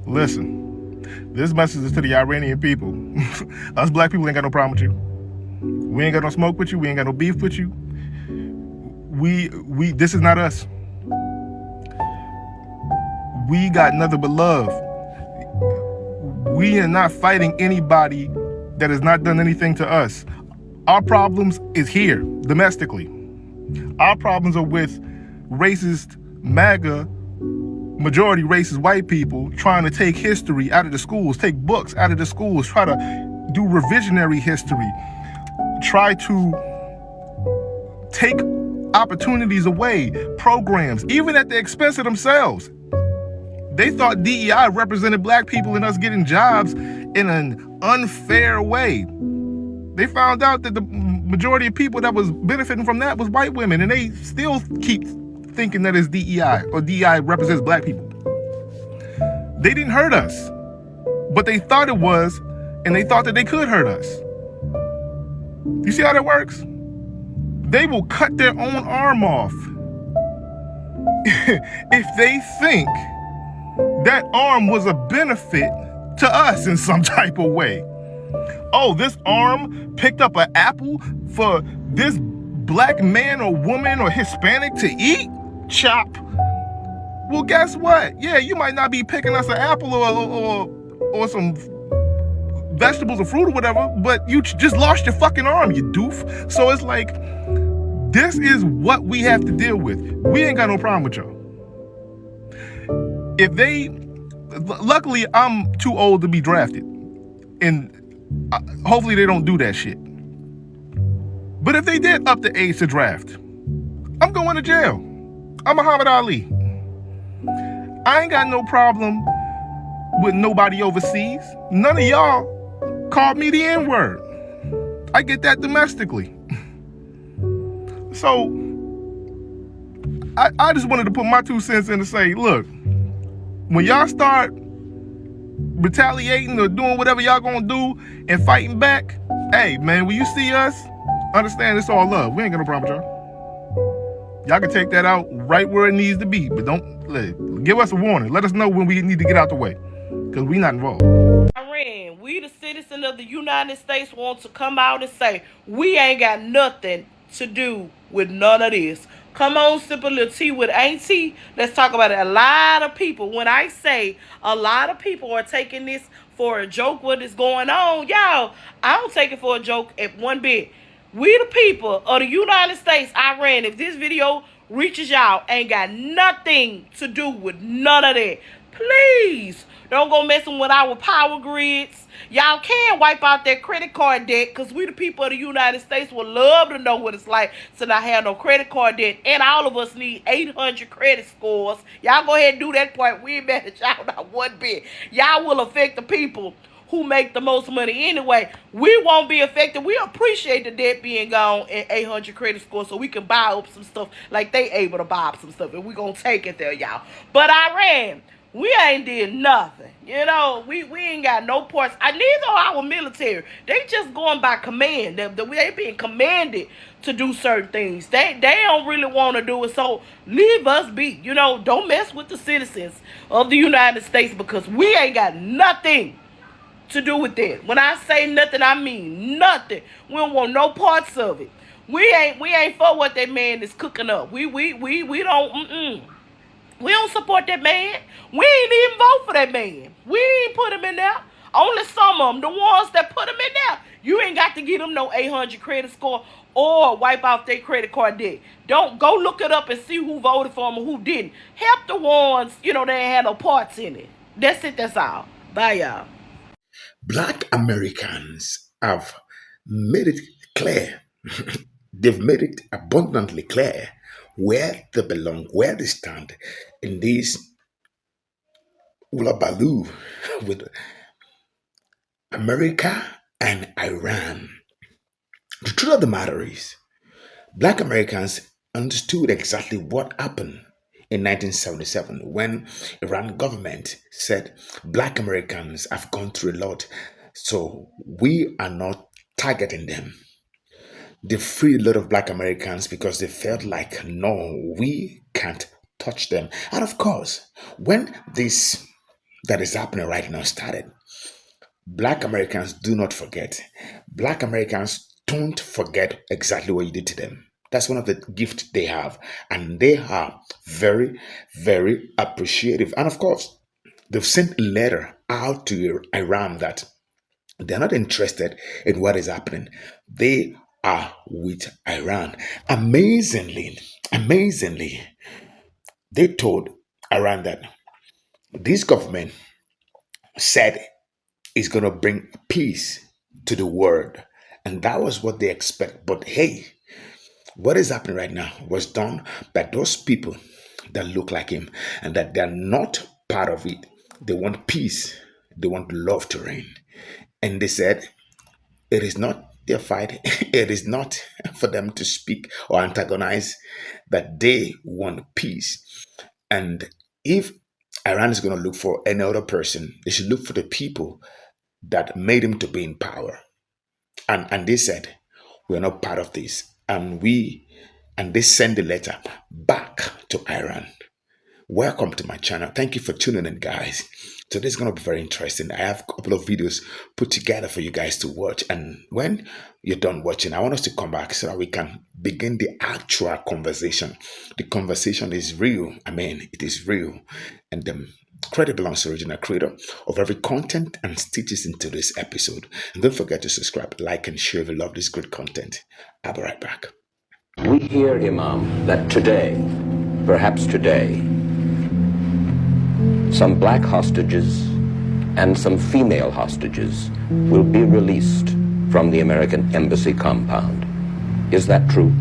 Listen, this message is to the Iranian people. Us black people ain't got no problem with you. We ain't got no smoke with you. We ain't got no beef with you. This is not us. We got nothing but love. We are not fighting anybody that has not done anything to us. Our problems is here, domestically. Our problems are with racist MAGA, majority racist white people trying to take history out of the schools, take books out of the schools, try to do revisionary history, try to take opportunities away, programs, even at the expense of themselves. They thought DEI represented black people and us getting jobs in an unfair way. They found out that the majority of people that was benefiting from that was white women, and they still keep thinking that it's DEI or DEI represents black people. They didn't hurt us, but they thought it was, and they thought that they could hurt us. You see how that works? They will cut their own arm off if they think that arm was a benefit to us in some type of way. Oh, this arm picked up an apple for this black man or woman or Hispanic to eat? Chop. Well, guess what? Yeah, you might not be picking us an apple or some vegetables or fruit or whatever, but you just lost your fucking arm, you doof. So it's like, this is what we have to deal with. We ain't got no problem with y'all. If they, luckily I'm too old to be drafted, and hopefully they don't do that shit. But if they did up the age to draft, I'm going to jail. I'm Muhammad Ali. I ain't got no problem with nobody overseas. None of y'all called me the N-word. I get that domestically. So I just wanted to put my 2 cents in to say, look, when y'all start retaliating or doing whatever y'all gonna do and fighting back, hey man, when you see us, understand it's all love. We ain't got no problem with y'all. Y'all can take that out right where it needs to be, but don't give us a warning. Let us know when we need to get out the way, because we not involved. Iran, we the citizens of the United States want to come out and say, we ain't got nothing to do with none of this. Come on, sip a little tea with Auntie. Let's talk about it. A lot of people, when I say a lot of people are taking this for a joke, what is going on, y'all, I don't take it for a joke at one bit. We the people of the United States, Iran, if this video reaches y'all, ain't got nothing to do with none of that. Please don't go messing with our power grids. Y'all can wipe out that credit card debt, because we the people of the United States would love to know what it's like to not have no credit card debt. And all of us need 800 credit scores. Y'all go ahead and do that part. We ain't mad at y'all not one bit. Y'all will affect the people who make the most money anyway. We won't be affected. We appreciate the debt being gone and 800 credit score, so we can buy up some stuff like they able to buy up some stuff, and we gonna take it there, y'all. But Iran, we ain't did nothing. You know, we ain't got no parts. Neither are our military. They just going by command. They being commanded to do certain things. They don't really want to do it. So leave us be. You know, don't mess with the citizens of the United States, because we ain't got nothing to do with that. When I say nothing, I mean nothing. We don't want no parts of it. We ain't for what that man is cooking up. We don't We don't support that man. We ain't even vote for that man. We ain't put him in there. Only some of them, the ones that put him in there. You ain't got to get them no 800 credit score or wipe out their credit card debt. Don't go look it up and see who voted for him or who didn't. Help the ones, you know, they ain't had no parts in it. That's it, that's all. Bye, y'all. Black Americans have made it clear, they've made it abundantly clear where they belong, where they stand in this ulabaloo with America and Iran. The truth of the matter is, Black Americans understood exactly what happened in 1977 when Iran government said Black Americans have gone through a lot, so we are not targeting them. They freed a lot of Black Americans because they felt like, no, we can't touch them. And of course, when this that is happening right now started. Black Americans do not forget. Black Americans don't forget exactly what you did to them. That's one of the gifts they have. And they are very, very appreciative. And of course, they've sent a letter out to Iran that they're not interested in what is happening. They are with Iran. Amazingly, they told Iran that this government said is going to bring peace to the world. And that was what they expect. But hey, what is happening right now was done by those people that look like him and that they're not part of it. They want peace. They want love to reign. And they said, it is not their fight. It is not for them to speak or antagonize, that they want peace. And if Iran is going to look for any other person, they should look for the people that made him to be in power. And they said, we're not part of this. And they send the letter back to Iran. Welcome to my channel. Thank you for tuning in, guys. So this is going to be very interesting. I have a couple of videos put together for you guys to watch. And when you're done watching, I want us to come back so that we can begin the actual conversation. The conversation is real. I mean, it is real. And credit belongs to the original creator of every content and stitches into this episode. And don't forget to subscribe, like, and share if you love this great content. I'll be right back. We hear, Imam, that today, perhaps today, some black hostages and some female hostages will be released from the American embassy compound. Is that true?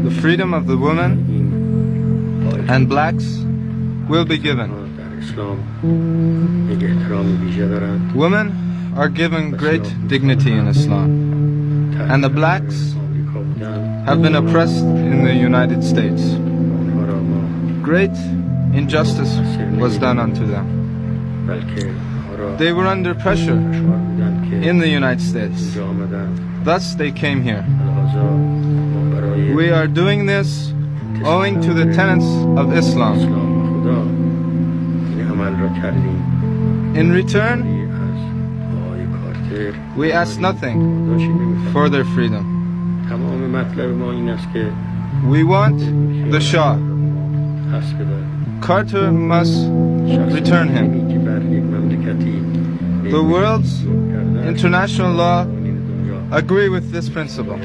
The freedom of the women and blacks will be given. Women are given great dignity in Islam, and the blacks have been oppressed in the United States. Great injustice was done unto them. They were under pressure in the United States. Thus they came here. We are doing this owing to the tenets of Islam. In return, we ask nothing for their freedom. We want the Shah. Carter must return him. The world's international law agree with this principle.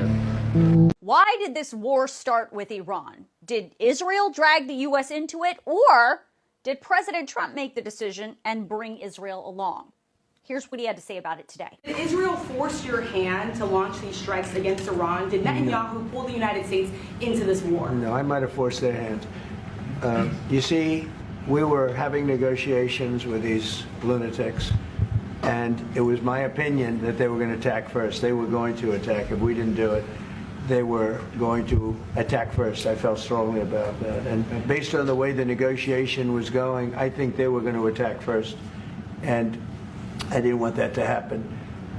Why did this war start with Iran? Did Israel drag the U.S. into it, or did President Trump make the decision and bring Israel along? Here's what he had to say about it today. Did Israel force your hand to launch these strikes against Iran? Did Netanyahu pull the United States into this war? No, I might have forced their hand. You see, we were having negotiations with these lunatics, and it was my opinion that they were going to attack first. They were going to attack. If we didn't do it, they were going to attack first. I felt strongly about that. And based on the way the negotiation was going, I think they were going to attack first. And I didn't want that to happen.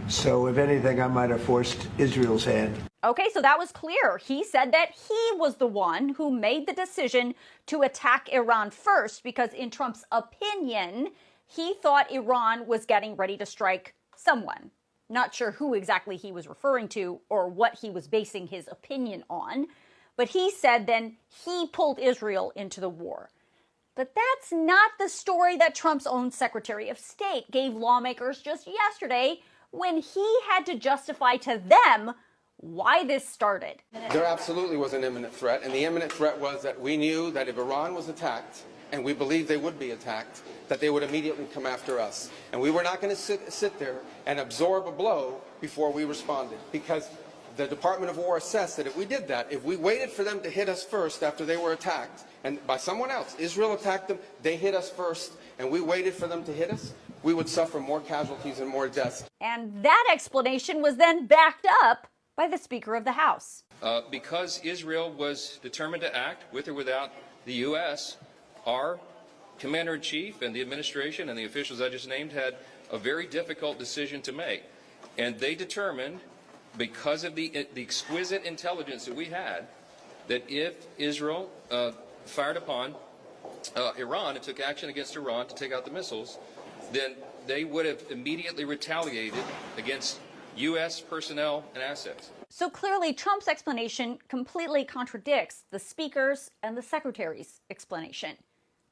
So if anything, I might have forced Israel's hand. Okay, so that was clear. He said that he was the one who made the decision to attack Iran first because, in Trump's opinion, he thought Iran was getting ready to strike someone. Not sure who exactly he was referring to or what he was basing his opinion on, but he said then he pulled Israel into the war. But that's not the story that Trump's own Secretary of State gave lawmakers just yesterday when he had to justify to them why this started. There absolutely was an imminent threat, and the imminent threat was that we knew that if Iran was attacked, and we believed they would be attacked, that they would immediately come after us. And we were not going to sit there and absorb a blow before we responded, because the Department of War assessed that if we did that, if we waited for them to hit us first after they were attacked, and by someone else, Israel attacked them, they hit us first, and we waited for them to hit us, we would suffer more casualties and more deaths. And that explanation was then backed up by the Speaker of the House. Because Israel was determined to act with or without the U.S., our Commander-in-Chief and the administration and the officials I just named had a very difficult decision to make. And they determined, because of the exquisite intelligence that we had, that if Israel fired upon Iran and took action against Iran to take out the missiles, then they would have immediately retaliated against U.S. personnel and assets. So clearly, Trump's explanation completely contradicts the Speaker's and the Secretary's explanation.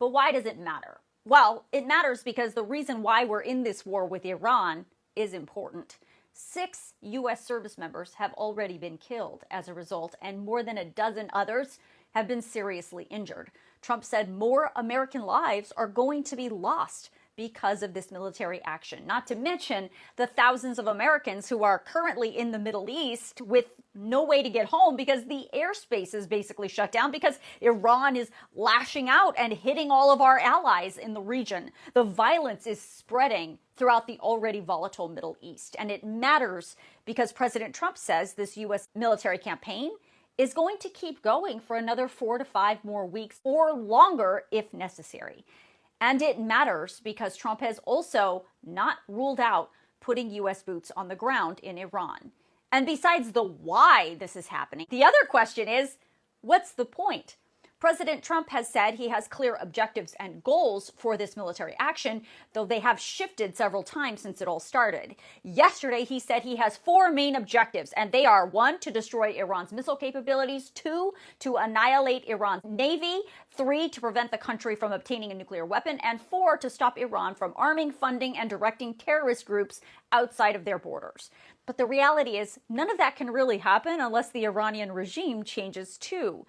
But why does it matter? Well, it matters because the reason why we're in this war with Iran is important. 6 U.S. service members have already been killed as a result, and more than a dozen others have been seriously injured. Trump said more American lives are going to be lost because of this military action, not to mention the thousands of Americans who are currently in the Middle East with no way to get home because the airspace is basically shut down because Iran is lashing out and hitting all of our allies in the region. The violence is spreading throughout the already volatile Middle East, and it matters because President Trump says this U.S. military campaign is going to keep going for another 4 to 5 more weeks or longer if necessary. And it matters because Trump has also not ruled out putting U.S. boots on the ground in Iran. And besides the why this is happening, the other question is, what's the point? President Trump has said he has clear objectives and goals for this military action, though they have shifted several times since it all started. Yesterday, he said he has 4 main objectives, and they are 1, to destroy Iran's missile capabilities, 2, to annihilate Iran's navy, 3, to prevent the country from obtaining a nuclear weapon, and 4, to stop Iran from arming, funding, and directing terrorist groups outside of their borders. But the reality is, none of that can really happen unless the Iranian regime changes too.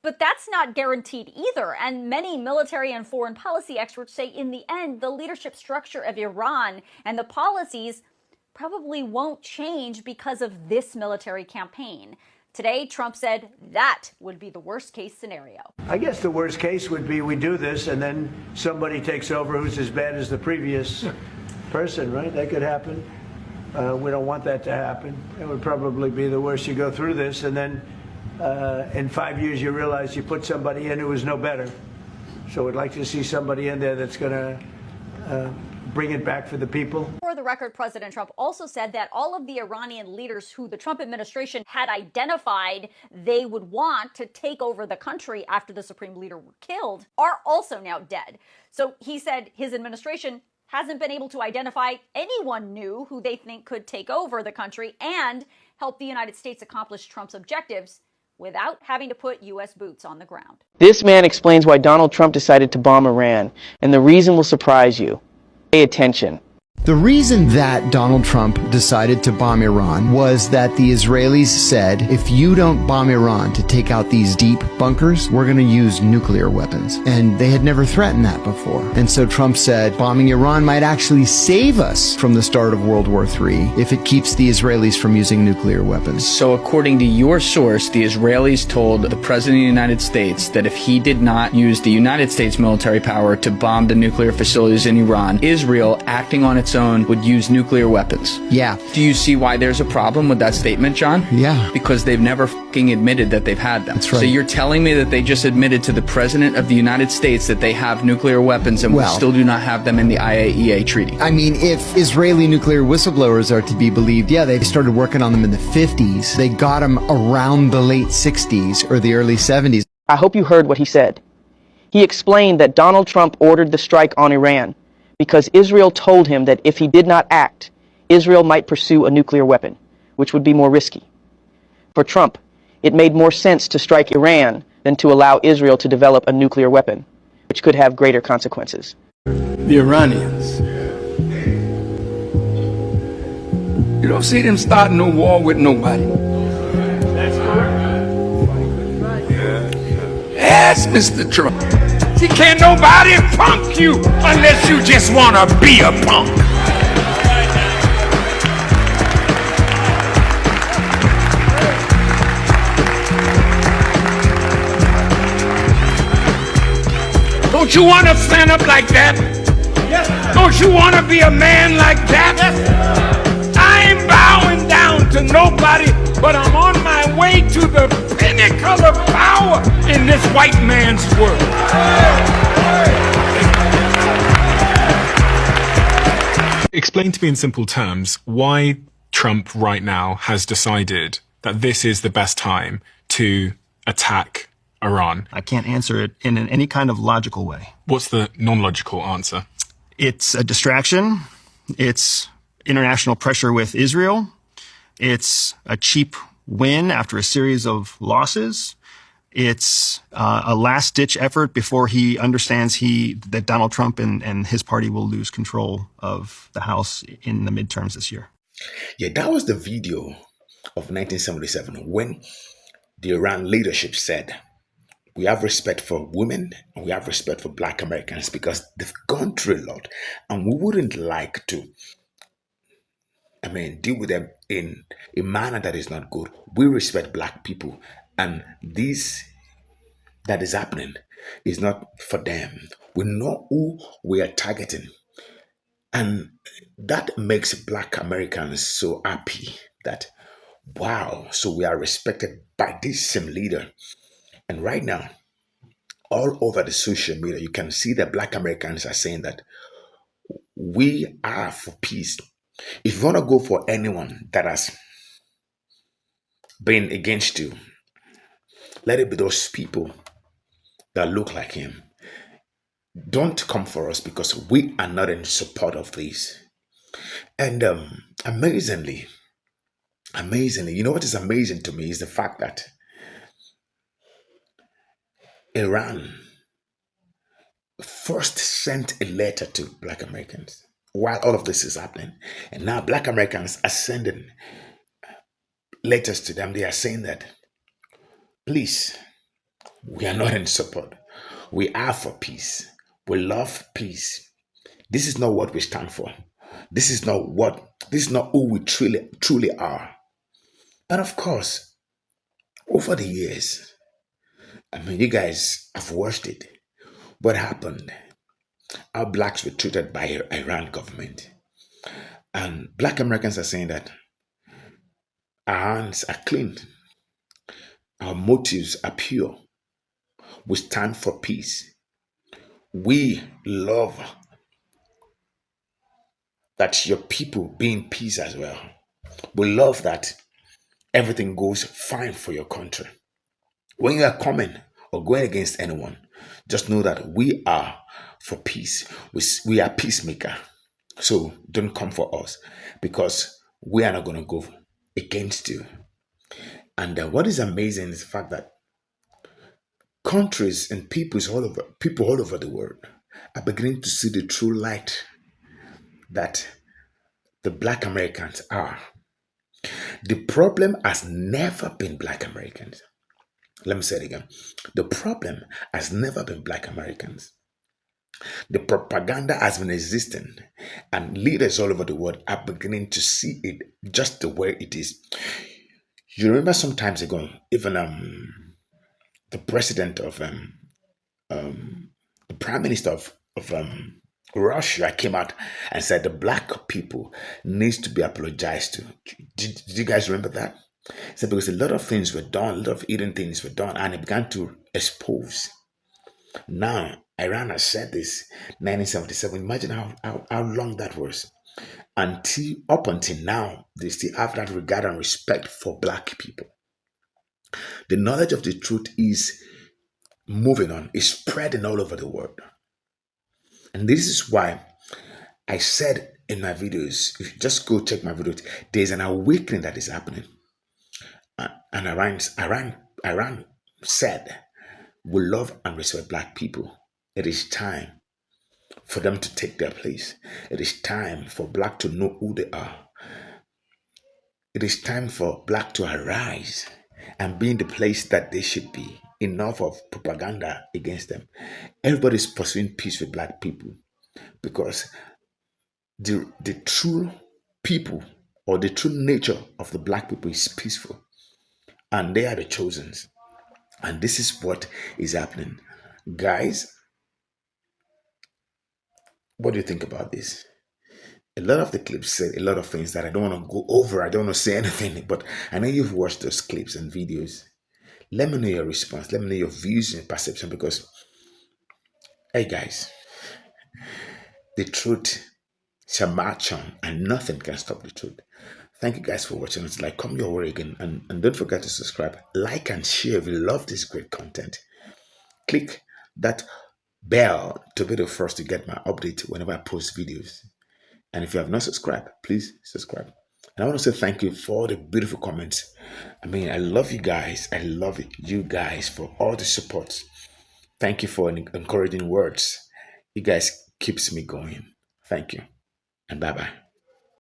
But that's not guaranteed either, and many military and foreign policy experts say in the end, the leadership structure of Iran and the policies probably won't change because of this military campaign. Today, Trump said that would be the worst case scenario. I guess the worst case would be we do this and then somebody takes over who's as bad as the previous person, right? That could happen. We don't want that to happen. It would probably be the worst. You go through this and then in 5 years, you realize you put somebody in who was no better. So we'd like to see somebody in there that's going to bring it back for the people. For the record, President Trump also said that all of the Iranian leaders who the Trump administration had identified they would want to take over the country after the supreme leader were killed are also now dead. So he said his administration hasn't been able to identify anyone new who they think could take over the country and help the United States accomplish Trump's objectives without having to put U.S. boots on the ground. This man explains why Donald Trump decided to bomb Iran, and the reason will surprise you. Pay attention. The reason that Donald Trump decided to bomb Iran was that the Israelis said, if you don't bomb Iran to take out these deep bunkers, we're going to use nuclear weapons. And they had never threatened that before. And so Trump said, bombing Iran might actually save us from the start of World War III if it keeps the Israelis from using nuclear weapons. So according to your source, the Israelis told the President of the United States that if he did not use the United States military power to bomb the nuclear facilities in Iran, Israel, acting on its own, would use nuclear weapons. Yeah. Do you see why there's a problem with that statement, John? Yeah. Because they've never fucking admitted that they've had them. That's right. So you're telling me that they just admitted to the President of the United States that they have nuclear weapons and we still do not have them in the IAEA treaty? I mean, if Israeli nuclear whistleblowers are to be believed, yeah, they started working on them in the 50s. They got them around the late 60s or the early 70s. I hope you heard what he said. He explained that Donald Trump ordered the strike on Iran because Israel told him that if he did not act, Israel might pursue a nuclear weapon, which would be more risky. For Trump, it made more sense to strike Iran than to allow Israel to develop a nuclear weapon, which could have greater consequences. The Iranians. You don't see them starting no war with nobody. That's correct. Ask Mr. Trump. See, can't nobody punk you unless you just want to be a punk. Don't you want to stand up like that? Yes. Don't you want to be a man like that? Yes. I ain't bowing down to nobody, but I'm on my way to the pinnacle of power in this white man's world. Explain to me in simple terms why Trump right now has decided that this is the best time to attack Iran? I can't answer it in any kind of logical way. What's the non-logical answer? It's a distraction. It's international pressure with Israel. It's a cheap win after a series of losses. It's a last-ditch effort before he understands that Donald Trump and his party will lose control of the House in the midterms this year. Yeah, that was the video of 1977 when the Iran leadership said, we have respect for women and we have respect for Black Americans because they've gone through a lot and we wouldn't like to, deal with them in a manner that is not good. We respect Black people, and this that is happening is not for them. We know who we are targeting, and that makes Black Americans so happy that, wow, so we are respected by this same leader. And right now, all over the social media, you can see that Black Americans are saying that we are for peace. If you want to go for anyone that has been against you, let it be those people that look like him. Don't come for us because we are not in support of this. And amazingly, you know what is amazing to me is the fact that Iran first sent a letter to Black Americans while all of this is happening. And now Black Americans are sending letters to them. They are saying that, please, we are not in support. We are for peace. We love peace. This is not what we stand for. This is not who we truly are. And of course, over the years, you guys have watched it. What happened? How Blacks were treated by Iran government. And Black Americans are saying that our hands are clean. Our motives are pure. We stand for peace. We love that your people be in peace as well. We love that everything goes fine for your country. When you are coming or going against anyone, just know that we are for peace. We are peacemaker. So don't come for us because we are not going to go against you. And what is amazing is the fact that countries and people all over the world are beginning to see the true light that the Black Americans are. The problem has never been Black Americans. Let me say it again. The problem has never been Black Americans. The propaganda has been existing, and leaders all over the world are beginning to see it just the way it is. You remember some times ago, even the president of the prime minister of Russia came out and said the Black people needs to be apologized to. Did you guys remember that? He said because a lot of things were done, a lot of hidden things were done, and it began to expose. Now, Iran has said this 1977. Imagine how long that was. Up until now, they still have that regard and respect for Black people. The knowledge of the truth is moving on, is spreading all over the world. And this is why I said in my videos, if you just go check my videos, there's an awakening that is happening. And Iran said, we love and respect Black people. It is time for them to take their place. It is time for Black to know who they are. It is time for Black to arise and be in the place that they should be. Enough of propaganda against them. Everybody's pursuing peace with Black people because the true people or the true nature of the Black people is peaceful, and they are the chosen. And this is what is happening. Guys, what do you think about this? A lot of the clips said a lot of things that I don't want to go over. I don't want to say anything, but I know you've watched those clips and videos. Let me know your response. Let me know your views and perception because, hey guys, the truth shall march on and nothing can stop the truth. Thank you guys for watching. It's like come your way again. And don't forget to subscribe, like, and share if you love this great content. Click that bell to be the first to get my update whenever I post videos. And if you have not subscribed, please subscribe. And I want to say thank you for all the beautiful comments. I mean, I love you guys. I love you guys for all the support. Thank you for encouraging words. You guys keeps me going. Thank you. And bye-bye.